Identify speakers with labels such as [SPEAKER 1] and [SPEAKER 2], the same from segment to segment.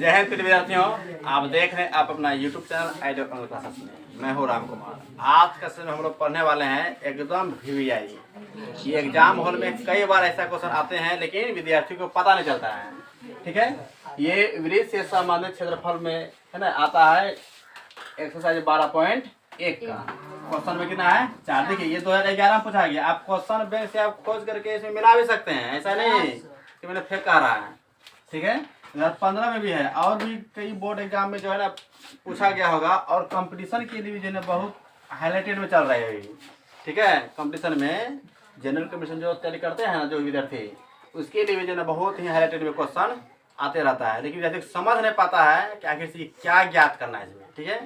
[SPEAKER 1] जय हिंद विद्यार्थियों, आप देख रहे हैं आप अपना YouTube चैनल आइडिया क्लासेस में। मैं हूँ राम कुमार। आज का सेशन हम लोग पढ़ने वाले हैं एकदम VVI। ये एग्जाम हॉल में कई बार ऐसा क्वेश्चन आते हैं लेकिन विद्यार्थियों को पता नहीं चलता है। ठीक है, ये वृत्त से संबंधित क्षेत्रफल में है ना आता है एक्सरसाइज 12.1 का। क्वेश्चन में कितना है 4। देखिए ये 2011 में पूछा गया। आप क्वेश्चन बैंक से आप खोज करके इसमें मिला भी सकते हैं, ऐसा नहीं कि मैंने फेक कह रहा है। ठीक है, 2015 में भी है और भी कई बोर्ड एग्जाम में जो है ना पूछा गया होगा। और कंपटीशन के लिए भी जो है बहुत हाईलाइटेड में चल रहा है अभी। ठीक है, कंपटीशन में जनरल कमीशन जो तैयारी करते हैं ना जो विद्यार्थी, उसके लिए भी जो है बहुत ही हाईलाइटेड में क्वेश्चन आते रहता है। लेकिन विद्यार्थी समझ नहीं पाता है कि आखिर से क्या ज्ञात करना है इसमें। ठीक है,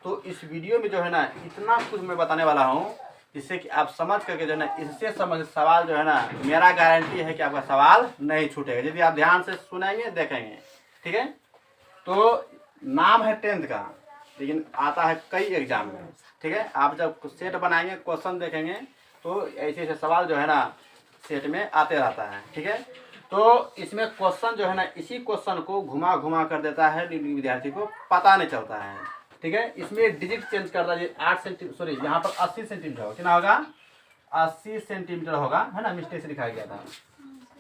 [SPEAKER 1] तो इस वीडियो में जो है ना इतना कुछ मैं बताने वाला हूँ जिससे कि आप समझ करके जो है ना इससे संबंधित सवाल जो है ना मेरा गारंटी है कि आपका सवाल नहीं छूटेगा यदि आप ध्यान से सुनेंगे देखेंगे। ठीक है, तो नाम है 10th का लेकिन आता है कई एग्जाम में। ठीक है, आप जब सेट बनाएंगे क्वेश्चन देखेंगे तो ऐसे ऐसे सवाल जो है ना सेट में आते रहता है। ठीक है, तो इसमें क्वेश्चन जो है ना इसी क्वेश्चन को घुमा घुमा कर देता है, विद्यार्थी को पता नहीं चलता है। ठीक है, इसमें डिजिट चेंज करता है 8 सेंटीमीटर, सॉरी यहाँ पर 80 सेंटीमीटर होगा। कितना होगा 80 सेंटीमीटर होगा, है ना, मिस्टेक से लिखा गया था।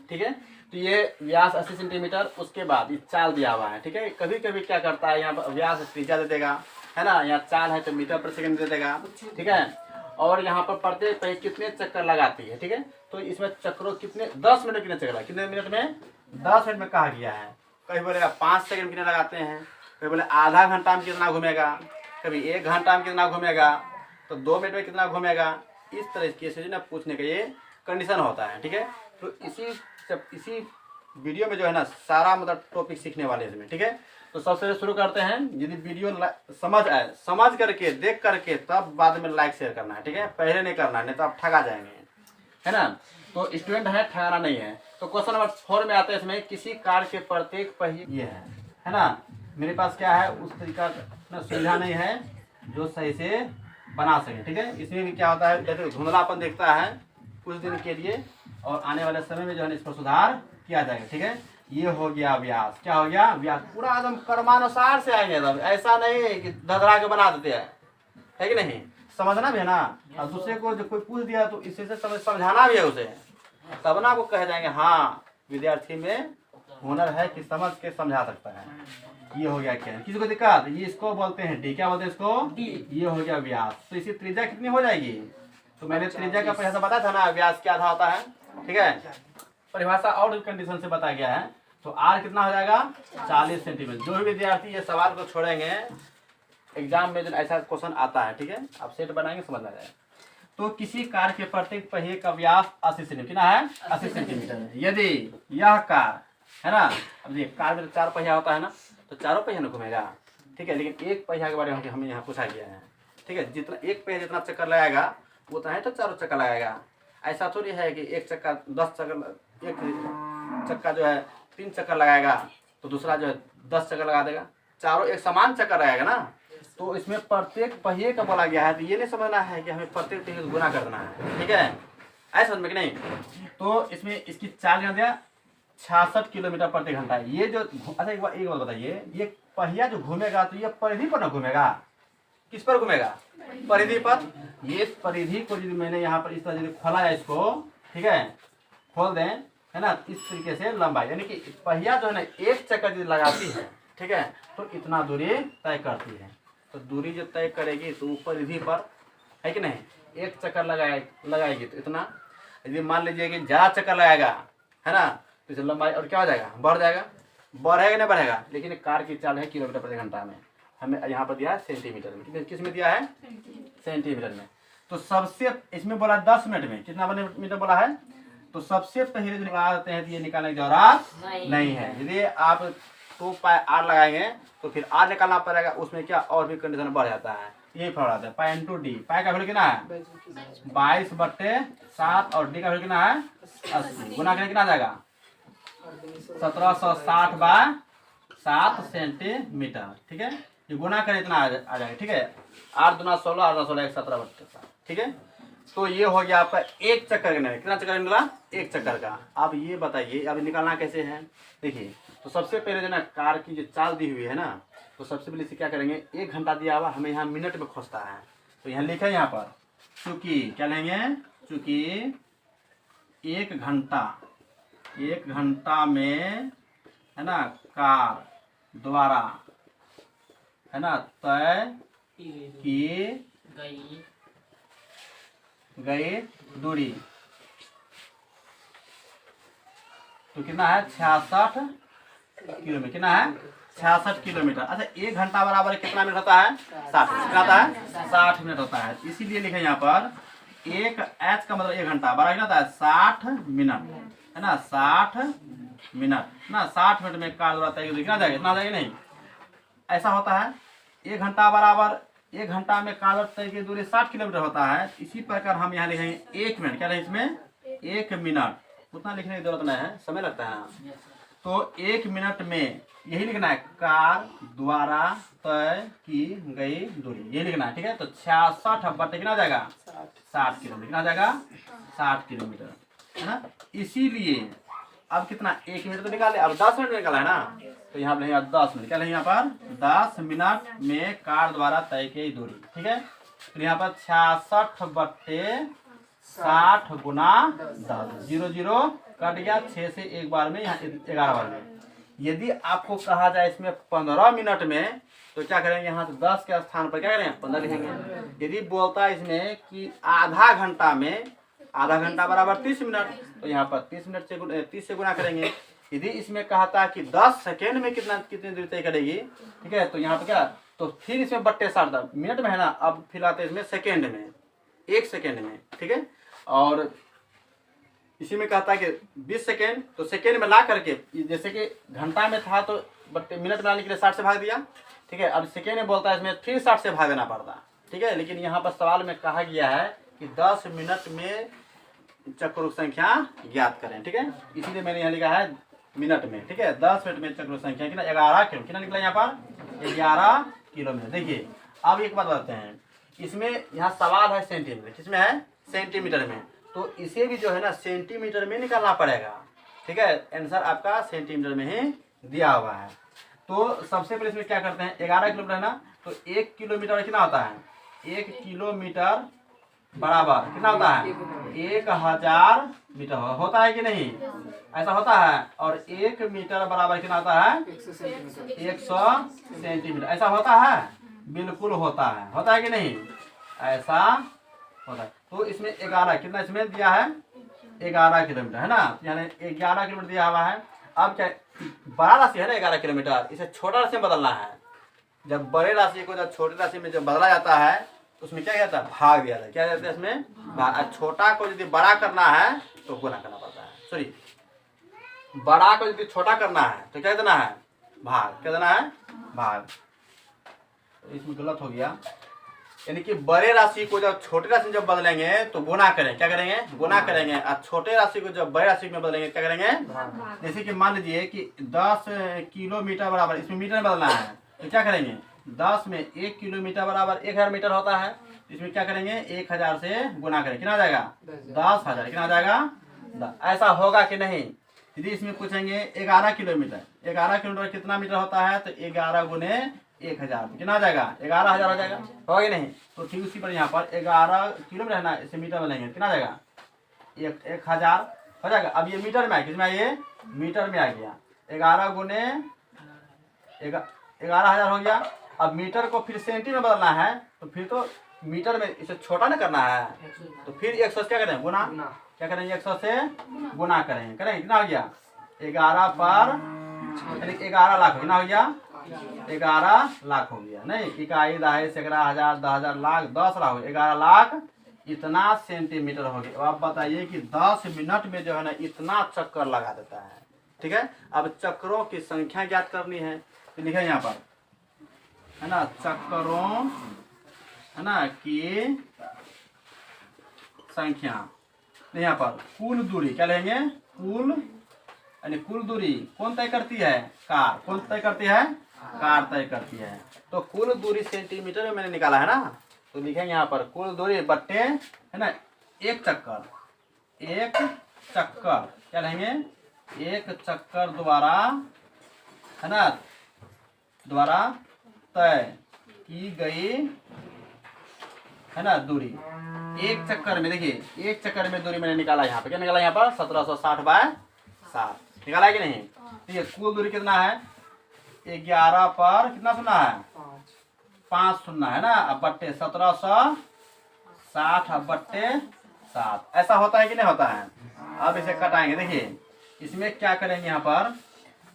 [SPEAKER 1] ठीक है, तो ये व्यास 80 सेंटीमीटर, उसके बाद ये चाल दिया हुआ है। ठीक है, कभी कभी क्या करता है यहाँ पर व्यास त्रिज्या दे देगा, है ना, यहाँ चाल है तो मीटर पर सेकंड दे देगा। ठीक है, और यहाँ पर प्रत्येक पहिए कितने चक्कर लगाती है। ठीक है, तो इसमें चक्रों कितने 10 मिनट कितने चक्कर कितने मिनट में 10 मिनट में कहा गया है। कभी बोलेगा 5 सेकंड कितने लगाते हैं, कभी बोले आधा घंटा में कितना घूमेगा, कभी 1 घंटा में कितना घूमेगा, तो 2 मिनट में कितना घूमेगा। इस तरीके से ना पूछने का ये कंडीशन होता है। ठीक है, तो इसी वीडियो में जो है ना सारा मतलब टॉपिक सीखने वाले इसमें। ठीक है, तो सबसे शुरू करते हैं। यदि वीडियो समझ आए, समझ करके देख करके तब बाद में लाइक शेयर करना है। ठीक है, पहले नहीं करना है नहीं तो आप ठगा जाएंगे, है ना। तो स्टूडेंट है, ठगाना नहीं है। तो क्वेश्चन नंबर 4 में आता है इसमें किसी कार के प्रत्येक पहिए ये है ना। मेरे पास क्या है उस तरीका ना सुविधा नहीं है जो सही से बना सके। ठीक है, इसमें भी क्या होता है जैसे धुंधलापन देखता है कुछ दिन के लिए और आने वाले समय में जो है इस पर सुधार किया जाएगा। ठीक है, ये हो गया व्यास। क्या हो गया व्यास, पूरा एकदम कर्मानुसार से आएंगे एकदम, ऐसा नहीं कि धधरा के बना देते हैं, है कि नहीं। समझना भी है ना, और दूसरे को जब कोई पूछ दिया तो इससे समझाना भी है उसे, तब ना आपको कह जाएंगे हाँ विद्यार्थी में हुनर है कि समझ के समझा सकता है। ये हो गया क्या, किसी को दिक्कत, ये इसको बोलते हैं डी। क्या बोलते हैं इसको डी। ये हो गया व्यास। तो इसी त्रिज्या कितनी हो जाएगी, तो मैंने त्रिज्या का परिभाषा बताया था ना, व्यास क्या था होता है। ठीक है, परिभाषा और कंडीशन से बताया गया है। तो आर कितना हो जाएगा 40 सेंटीमीटर। जो भी विद्यार्थी ये सवाल को छोड़ेंगे एग्जाम में जो ऐसा क्वेश्चन आता है, ठीक है, आप सेट बनाएंगे समझ आ जाएगा। तो किसी कार के प्रत्येक पहिए का व्यास 80 सेंटीमीटर कितना है 80 सेंटीमीटर। यदि यह कार है ना, अब देखिए कार में तो 4 पहिया होता है ना, तो चारों पहिया ना घूमेगा। ठीक है, लेकिन एक पहिया के बारे में हमें यहाँ पूछा गया है। ठीक है, जितना एक पहिया जितना चक्कर लगाएगा उतना है तो चारों चक्कर लगाएगा। ऐसा थोड़ी है कि एक चक्का 10 चक्कर, एक चक्का जो है 3 चक्कर लगाएगा तो दूसरा जो है 10 चक्कर लगा देगा। चारों एक समान चक्कर लगाएगा ना। तो इसमें प्रत्येक पहिए का बोला गया है, तो ये नहीं समझना है कि हमें प्रत्येक पहिए को गुना कर देना है। ठीक है, ऐसा समझ में कि नहीं। तो इसमें इसकी चाल क्या दिया 66 किलोमीटर प्रति घंटा। ये जो अच्छा एक बात बताइए, ये पहिया जो घूमेगा तो ये परिधि पर ना घूमेगा, किस पर घूमेगा परिधि पर। ये परिधि को यदि मैंने यहाँ पर इस तरह यदि खोला है इसको, ठीक है, खोल दें, है ना, इस तरीके से लंबाई यानी कि पहिया जो है ना एक चक्कर यदि लगाती है, ठीक है, तो इतना दूरी तय करती है। तो दूरी जो तय करेगी तो परिधि पर है कि नहीं, एक चक्कर लगाएगी तो इतना। यदि मान लीजिए कि ज़्यादा चक्कर लगाएगा, है ना, तो इसे लंबाई और क्या हो जाएगा बढ़ जाएगा, बढ़ेगा नहीं बढ़ेगा। लेकिन कार की चाल है किलोमीटर प्रति घंटा में, हमें यहाँ पर दिया है सेंटीमीटर में। किस में दिया है सेंटीमीटर में। तो सबसे इसमें बोला 10 मिनट में कितना मीटर बोला है। तो सबसे पहले जो निकाल देते हैं तो ये निकालने की जरूरत नहीं है। यदि आप 2 पाई आर लगाएंगे तो फिर आर निकालना पड़ेगा, उसमें क्या और भी कंडीशन बढ़ जाता है। यही फॉर्मूला आता है पाई इंटू डी। पाई का वैल्यू कितना है 22/7 और डी का वैल्यू कितना है 80। गुना करके कितना आ जाएगा 1760/7 सेंटीमीटर। ठीक है, ये गुना करें इतना आ जाएगा। ठीक है, 8 दूना 16, 8 16 17/7। ठीक है, तो ये हो गया आपका एक चक्कर का। कितना चक्कर निकला एक चक्कर का। अब ये बताइए अब निकालना कैसे है। देखिए तो सबसे पहले जो ना कार की जो चाल दी हुई है ना, तो सबसे पहले इसे क्या करेंगे, 1 घंटा दिया हुआ, हमें यहाँ मिनट में खोजता है। तो यहाँ लिखा है यहाँ पर चूंकि क्या लेंगे, चूंकि 1 घंटा में है ना कार द्वारा है ना तय की गई दूरी तो कितना है 66 किलोमीटर। कितना है 66 किलोमीटर। अच्छा 1 घंटा बराबर कितना मिनट होता है 60। कितना होता है 60 मिनट होता है। इसीलिए लिखे यहाँ पर एक एच का मतलब 1 घंटा बराबर कितना होता है 60 मिनट है ना, 60 मिनट ना, 60 मिनट में कार दौड़ाता है कितना जाएगा, इतना जाएगा नहीं, ऐसा होता है। 1 घंटा बराबर 1 घंटा में कार तय की दूरी 60 किलोमीटर होता है। इसी प्रकार हम यहाँ लिखेंगे 1 मिनट, क्या है इसमें 1 मिनट, उतना लिखने की जरूरत नहीं है, समय लगता है। तो 1 मिनट में यही लिखना है कार द्वारा तय की गई दूरी, यही लिखना है, ठीक है। तो 66 बटे कितना जाएगा 60 किलोमीटर, कितना जाएगा 60 किलोमीटर है ना। इसीलिए अब कितना 1 मिनट तो निकाले, अब 10 मिनट निकाला है ना, तो यहाँ पर 10 मिनट, क्या यहाँ पर 10 मिनट में कार द्वारा तय की दूरी, ठीक है। तो यहाँ पर 66 बटे 60 गुना 10, 0 0 कट गया, 6 से एक बार में, यहाँ 11 बार में। यदि आपको कहा जाए इसमें 15 मिनट में, तो क्या करेंगे, यहाँ से 10 के स्थान पर क्या करेंगे 15 लिखेंगे। यदि बोलता है इसमें कि आधा घंटा में, आधा घंटा बराबर 30 मिनट, तो यहाँ पर 30 मिनट से 30 से गुना करेंगे। यदि इसमें कहता है कि 10 सेकेंड में कितनी दूरी तय करेगी, ठीक है, तो यहाँ पर क्या, तो फिर इसमें बट्टे 60 मिनट में है ना, अब फिर आते हैं इसमें सेकेंड में, 1 सेकेंड में, ठीक है। और इसी में कहता है कि 20 सेकेंड, तो सेकेंड में ला करके, जैसे कि घंटा में था तो बट मिनट में आने के लिए 60 से भाग दिया, ठीक है। अब सेकेंड में बोलता है इसमें फिर 60 से भागना पड़ता, ठीक है। लेकिन यहाँ पर सवाल में कहा गया है कि 10 मिनट में चक्रों संख्या ज्ञात करें, ठीक है। इसीलिए मैंने यहाँ लिखा है मिनट में, ठीक है। 10 मिनट में चक्रों संख्या कितना 11 किलो, कितना निकला यहाँ पर 11 किलोमीटर। देखिए अब एक बात बताते हैं, इसमें यहाँ सवाल है सेंटीमीटर, किसमें है सेंटीमीटर में, तो इसे भी जो है ना सेंटीमीटर में निकालना पड़ेगा, ठीक है। आंसर आपका सेंटीमीटर में ही दिया हुआ है। तो सबसे पहले इसमें क्या करते हैं, 11 किलोमीटर है ना, तो 1 किलोमीटर कितना होता है, 1 किलोमीटर बराबर कितना होता है 1000 मीटर होता है कि नहीं, ऐसा होता है। और 1 मीटर बराबर कितना होता है 100 सेंटीमीटर, ऐसा होता है, बिल्कुल होता है कि नहीं, ऐसा होता है। तो इसमें 11 कितना इसमें दिया है 11 किलोमीटर है ना, यानी 11 किलोमीटर दिया हुआ है। अब क्या बड़ा राशि है ना 11 किलोमीटर, इसे छोटा राशि में बदलना है। जब बड़े राशि को जब छोटी राशि में जब बदला जाता है तो उसमें क्या कहता है भाग दिया जाता है, क्या कहते हैं इसमें भाग। छोटा को यदि बड़ा करना है तो गुना करना पड़ता है, सॉरी बड़ा को यदि छोटा करना है तो क्या देना है भाग, क्या देना है भाग। तो इसमें गलत हो गया, यानी कि बड़े राशि को जब छोटे राशि में जब बदलेंगे तो गुना करें, क्या करेंगे गुना करेंगे, और छोटे राशि को जब बड़े राशि में बदलेंगे क्या करेंगे। जैसे कि मान लीजिए कि 10 किलोमीटर बराबर, इसमें मीटर में बदलना है तो क्या करेंगे 10 में 1 किलोमीटर बराबर 1000 मीटर होता है, इसमें क्या करेंगे 1000 से गुना करें, कितना आ जाएगा 10,000, कितना आ जाएगा। ऐसा होगा कि नहीं, यदि इसमें पूछेंगे 11 किलोमीटर, 11 किलोमीटर कितना मीटर होता है, तो 11 गुने 1000 कितना आ जाएगा 11,000 हो जाएगा, होगा कि नहीं। तो ठीक उसी पर यहाँ पर 11 किलोमीटर है ना, इसे मीटर में लेंगे कितना आ जाएगा 1000 हो जाएगा। अब ये मीटर में आ, किसमें ये मीटर में आ गया, 11 गुने 11,000 हो गया। अब मीटर को फिर सेंटी में बदलना है तो फिर तो मीटर में इसे छोटा ना करना है, तो फिर 100 से क्या करें गुना, क्या करेंगे 100 से गुना करेंगे, कितना हो गया 11 पर 11 लाख, कितना हो गया 11 लाख हो गया। नहीं इकाई दहाई सैकड़ा हजार 10,000 लाख 10 लाख 11 लाख इतना सेंटीमीटर हो गया। अब बताइए कि 10 मिनट में जो है ना इतना चक्कर लगा देता है, ठीक है। अब चक्रों की संख्या ज्ञात करनी है तो लिखे यहाँ पर है ना चक्करों है ना की संख्या, तो यहाँ पर कुल दूरी क्या लेंगे कुल, यानी कुल दूरी कौन तय करती है कार, कौन तय करती है कार तय करती है। तो कुल दूरी सेंटीमीटर में मैंने निकाला है ना, तो लिखेंगे यहाँ पर कुल दूरी बट्टे है ना एक चक्कर क्या लेंगे एक चक्कर द्वारा है ना, द्वारा तय की गई है ना दूरी, एक चक्कर में, देखिए एक चक्कर में दूरी मैंने निकाला यहाँ पे, क्या निकाला यहाँ पर 1760/7 निकाला है कि नहीं। ठीक है, कुल दूरी कितना है 11 पर कितना सुना है 5 सुनना है ना, अब बट्टे 1760 अब बट्टे 7, ऐसा होता है कि नहीं होता है। अब इसे कटाएंगे, देखिए इसमें क्या करेंगे, यहाँ पर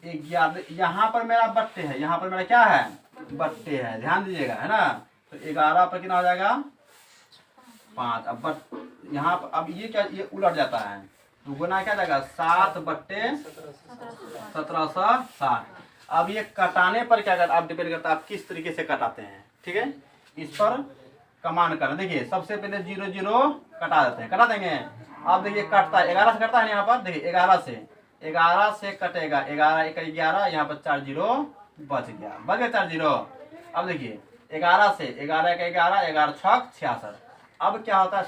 [SPEAKER 1] 11, यहाँ पर मेरा बट्टे है, यहाँ पर मेरा क्या है बट्टे है, ध्यान दीजिएगा है ना। तो 11 पर कितना हो जाएगा 5, अब यहाँ पर अब ये क्या, ये उलट जाता है तो गुना क्या जाएगा 7/1760। अब ये कटाने पर क्या करता, आप डिपेंड करता है आप किस तरीके से कटाते हैं। ठीक है, इस पर कमांड करना। देखिए सबसे पहले 0 0 कटा देते हैं, कटा देंगे। अब देखिए कटता है 11 से कटता है यहाँ पर, देखिए 11 से कटेगा 11 1 11, यहाँ पर 4 0 बच गया 4 0। अब देखिए 11 से 11 1 11, 11 6 66। अब क्या होता है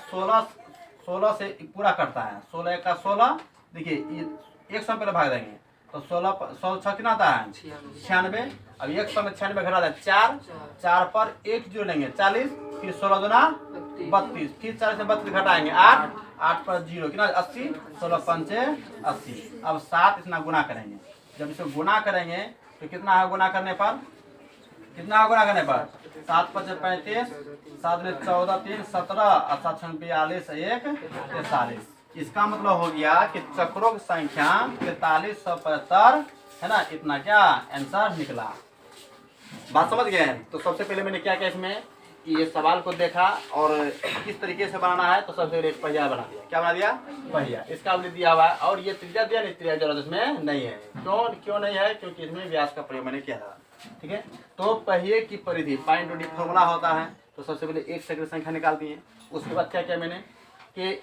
[SPEAKER 1] 16 से पूरा कटता है, 16 1 16, देखिए 100 पहले भाग देंगे तो 16 6 कितना आता है 96। अब 100 में 96 घटा दें 4 पर 1 0 लेंगे 40, फिर 16 दूना 32, फिर 40 से 32 घटाएंगे 8 पर 0 कितना 80, 16 पंचे 80। अब 7 इतना गुना करेंगे, जब इसे गुना करेंगे तो कितना है गुना करने पर, कितना है गुना करने पर 7 5 35, 7 में 14 3 17, 7 6 42 1 43। इसका मतलब हो गया कि चक्रों की संख्या 4375 है ना, इतना क्या आंसर निकला। बात समझ गए हैं। तो सबसे पहले मैंने क्या किया इसमें कि ये सवाल को देखा और किस तरीके से बनाना है, तो सबसे पहले एक पहिया बना दिया। क्या बना दिया पहिया, इसका हमने दिया हुआ है और ये त्रिज्या दिया नहीं, त्रिज्या जरूरत इसमें नहीं है। क्यों नहीं है, क्योंकि इसमें व्यास का प्रयोग मैंने किया था। ठीक है, तो पहिए की परिधि पाइन टू डी फॉर्मूला होता है। तो सबसे पहले एक चक्र संख्या निकालती है, उसके बाद क्या किया मैंने कि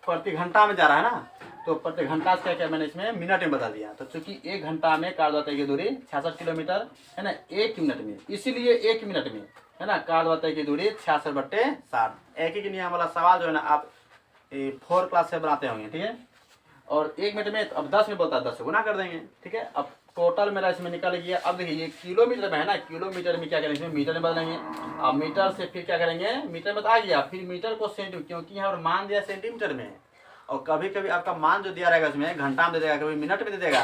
[SPEAKER 1] प्रति घंटा में जा रहा है ना, तो प्रति घंटा से क्या किया मैंने इसमें मिनट में बता दिया। तो चूंकि 1 घंटा में कार्य की दूरी 66 किलोमीटर है ना, 1 मिनट में, इसीलिए 1 मिनट में है ना कार्य की दूरी 66/60। एक ही नियम वाला सवाल जो है ना आप 4 क्लास से बनाते होंगे। ठीक है, और 1 मिनट में अब 10 में बोलता है 10 से गुना कर देंगे। ठीक है, अब टोटल मेरा इसमें निकल गया। अब देखिए ये किलोमीटर में है ना, किलोमीटर में क्या करेंगे, मीटर में बदलेंगे। अब मीटर से फिर क्या करेंगे, मीटर में तो आ गया, फिर मीटर को सेंटीमीटर, क्योंकि यहाँ पर मान दिया सेंटीमीटर में, और कभी कभी आपका मान जो दिया रहेगा इसमें घंटा में दे देगा, कभी मिनट में दे देगा।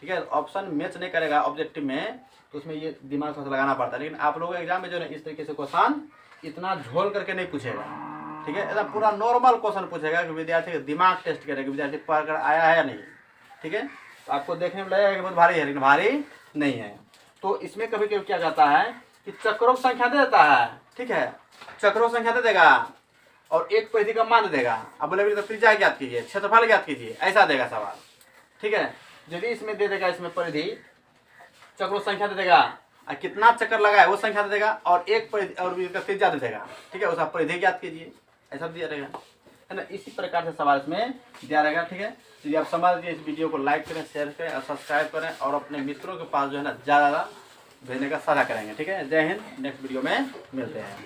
[SPEAKER 1] ठीक है, ऑप्शन मैच नहीं करेगा ऑब्जेक्टिव में, तो उसमें ये दिमाग थोड़ा लगाना पड़ता है। लेकिन आप लोगों के एग्जाम में जो है इस तरीके से क्वेश्चन इतना झोल करके नहीं पूछेगा। ठीक है, एकदम पूरा नॉर्मल क्वेश्चन पूछेगा कि विद्यार्थी का दिमाग टेस्ट करेगा, विद्यार्थी पढ़ कर आया है या नहीं। ठीक है, तो आपको देखने में लगेगा कि बहुत भारी है, लेकिन भारी नहीं है। तो इसमें कभी कभी क्या जाता है कि चक्रों की संख्या दे देता है। ठीक है, चक्रों की संख्या दे देगा और एक परिधि का मान दे देगा। अब बोले तो त्रिज्या ज्ञात कीजिए, क्षेत्रफल ज्ञात कीजिए, ऐसा देगा सवाल। ठीक है, यदि इसमें दे देगा, इसमें परिधि चक्रों संख्या दे देगा और कितना चक्कर लगा है वो संख्या दे देगा, और एक परिधि और इसका त्रिज्या दे देगा। ठीक है, उसका परिधि ज्ञात कीजिए, ऐसा दिया रहेगा है ना। इसी प्रकार से सवाल इसमें दिया रहेगा। ठीक है, यदि आप समझ लीजिए, इस वीडियो को लाइक करें, शेयर करें और सब्सक्राइब करें, और अपने मित्रों के पास जो है ना ज़्यादा भेजने का साझा करेंगे। ठीक है, जय हिंद, नेक्स्ट वीडियो में मिलते हैं।